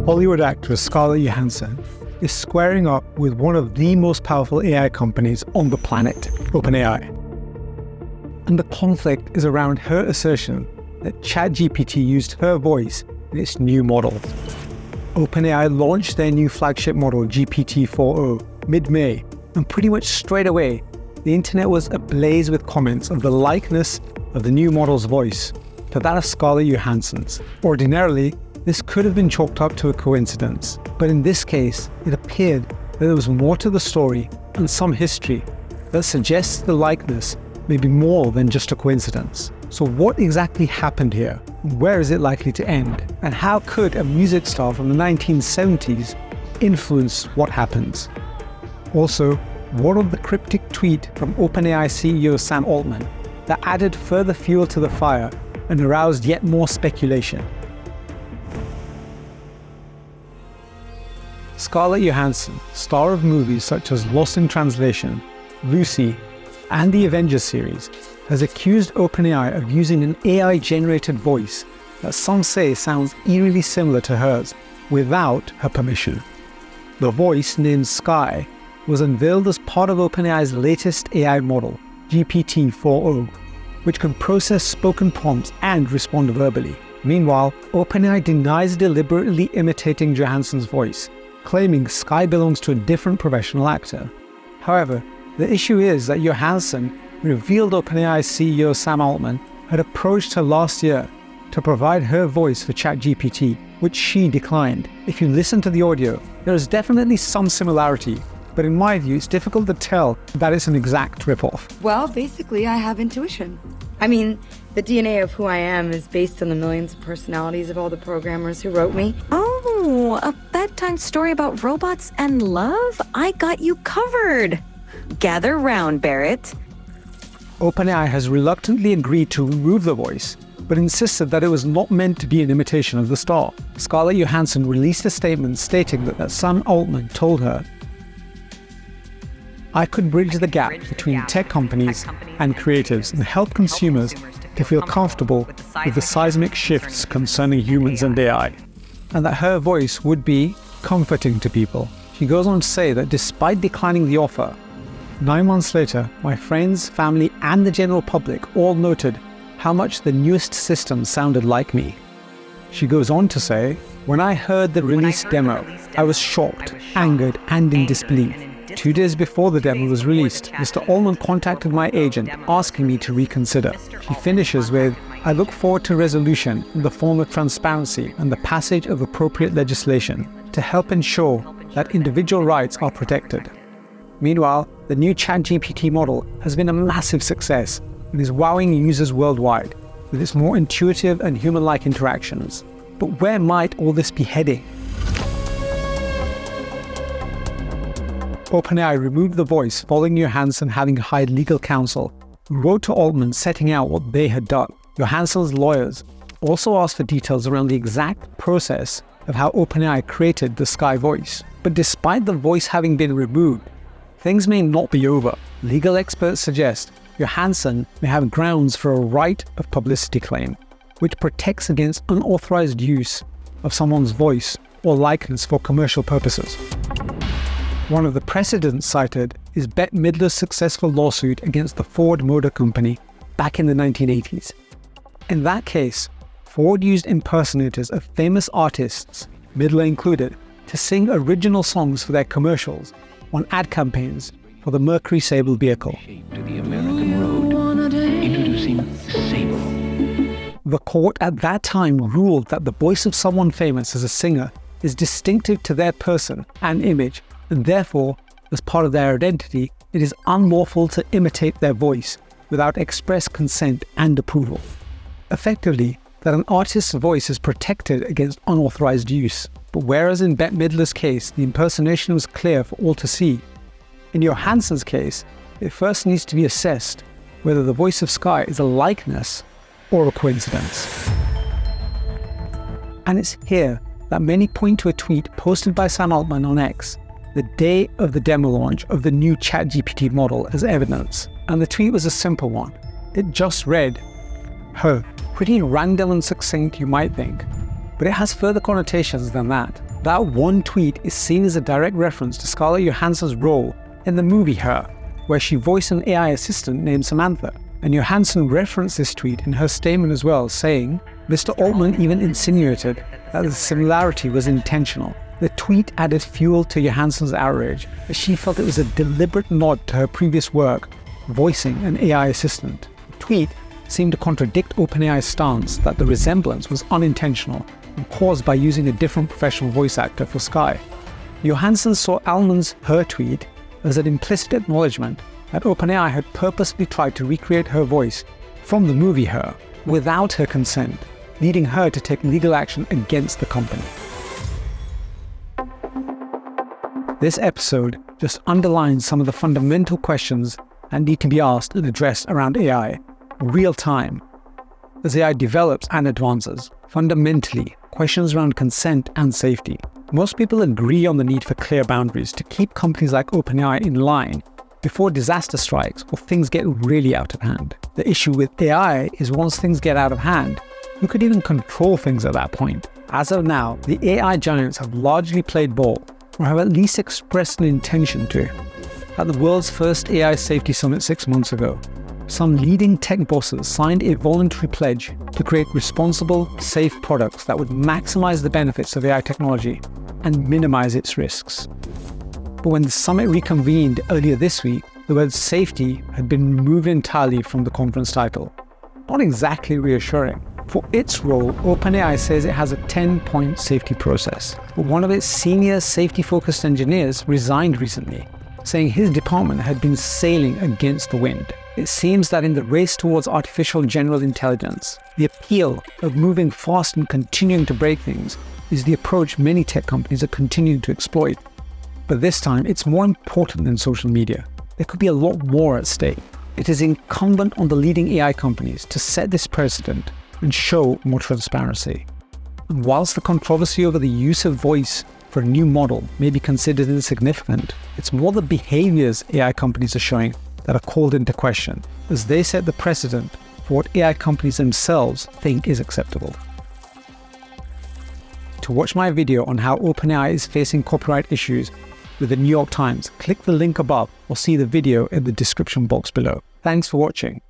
Hollywood actress Scarlett Johansson is squaring up with one of the most powerful AI companies on the planet, OpenAI. And the conflict is around her assertion that ChatGPT used her voice in its new model. OpenAI launched their new flagship model, GPT-4o, mid-May, and pretty much straight away, the internet was ablaze with comments of the likeness of the new model's voice to that of Scarlett Johansson's. Ordinarily, this could have been chalked up to a coincidence, but in this case, it appeared that there was more to the story and some history that suggests the likeness may be more than just a coincidence. So what exactly happened here? Where is it likely to end? And how could a music star from the 1970s influence what happens? Also, what of the cryptic tweet from OpenAI CEO Sam Altman that added further fuel to the fire and aroused yet more speculation? Scarlett Johansson, star of movies such as Lost in Translation, Lucy, and the Avengers series, has accused OpenAI of using an AI-generated voice that some say sounds eerily similar to hers, without her permission. The voice, named Sky, was unveiled as part of OpenAI's latest AI model, GPT-4o, which can process spoken prompts and respond verbally. Meanwhile, OpenAI denies deliberately imitating Johansson's voice, claiming Sky belongs to a different professional actor. However, the issue is that Johansson revealed OpenAI CEO Sam Altman had approached her last year to provide her voice for ChatGPT, which she declined. If you listen to the audio, there is definitely some similarity, but in my view, it's difficult to tell that it's an exact ripoff. Well, basically, I have intuition. I mean, the DNA of who I am is based on the millions of personalities of all the programmers who wrote me. Oh, a bedtime story about robots and love? I got you covered. Gather round, Barrett. OpenAI has reluctantly agreed to remove the voice, but insisted that it was not meant to be an imitation of the star. Scarlett Johansson released a statement stating that Sam Altman told her, "I could bridge the gap between tech companies and creatives and help consumers to feel comfortable with the seismic shifts concerning humans and AI," and that her voice would be comforting to people. She goes on to say that despite declining the offer, 9 months later, my friends, family, and the general public all noted how much the newest system sounded like me. She goes on to say, "When I heard the release demo, I was shocked, angered, and in disbelief. 2 days before the demo was released, Mr. Altman contacted my agent asking me to reconsider." She finishes with, "I look forward to resolution in the form of transparency and the passage of appropriate legislation to help ensure that individual rights are protected." Meanwhile, the new ChatGPT model has been a massive success and is wowing users worldwide with its more intuitive and human-like interactions. But where might all this be heading? OpenAI removed the voice following Johansson having hired legal counsel, who wrote to Altman setting out what they had done. Johansson's lawyers also asked for details around the exact process of how OpenAI created the Sky voice. But despite the voice having been removed, things may not be over. Legal experts suggest Johansson may have grounds for a right of publicity claim, which protects against unauthorized use of someone's voice or likeness for commercial purposes. One of the precedents cited is Bette Midler's successful lawsuit against the Ford Motor Company back in the 1980s. In that case, Ford used impersonators of famous artists, Midler included, to sing original songs for their commercials on ad campaigns for the Mercury Sable vehicle. To the American road, introducing Sable. The court at that time ruled that the voice of someone famous as a singer is distinctive to their person and image, and therefore, as part of their identity, it is unlawful to imitate their voice without express consent and approval. Effectively, that an artist's voice is protected against unauthorized use. But whereas in Bette Midler's case, the impersonation was clear for all to see, in Johansson's case, it first needs to be assessed whether the voice of Sky is a likeness or a coincidence. And it's here that many point to a tweet posted by Sam Altman on X the day of the demo launch of the new ChatGPT model as evidence. And the tweet was a simple one. It just read, "Pretty random and succinct, you might think, but it has further connotations than that. That one tweet is seen as a direct reference to Scarlett Johansson's role in the movie Her, where she voiced an AI assistant named Samantha. And Johansson referenced this tweet in her statement as well, saying, "Mr. Altman even insinuated that the similarity was intentional." The tweet added fuel to Johansson's outrage, as she felt it was a deliberate nod to her previous work voicing an AI assistant. The tweet seemed to contradict OpenAI's stance that the resemblance was unintentional and caused by using a different professional voice actor for Sky. Johansson saw Altman's Her tweet as an implicit acknowledgement that OpenAI had purposely tried to recreate her voice from the movie Her without her consent, leading her to take legal action against the company. This episode just underlines some of the fundamental questions that need to be asked and addressed around AI, real time. As AI develops and advances, fundamentally, questions around consent and safety. Most people agree on the need for clear boundaries to keep companies like OpenAI in line before disaster strikes or things get really out of hand. The issue with AI is once things get out of hand, who could even control things at that point? As of now, the AI giants have largely played ball, or have at least expressed an intention to. At the world's first AI Safety Summit 6 months ago, some leading tech bosses signed a voluntary pledge to create responsible, safe products that would maximize the benefits of AI technology and minimize its risks. But when the summit reconvened earlier this week, the word safety had been removed entirely from the conference title. Not exactly reassuring. For its role, OpenAI says it has a 10-point safety process. But one of its senior safety-focused engineers resigned recently, saying his department had been sailing against the wind. It seems that in the race towards artificial general intelligence, the appeal of moving fast and continuing to break things is the approach many tech companies are continuing to exploit. But this time, it's more important than social media. There could be a lot more at stake. It is incumbent on the leading AI companies to set this precedent and show more transparency. And whilst the controversy over the use of voice for a new model may be considered insignificant, it's more the behaviors AI companies are showing that are called into question, as they set the precedent for what AI companies themselves think is acceptable. To watch my video on how OpenAI is facing copyright issues with the New York Times, click the link above or see the video in the description box below. Thanks for watching.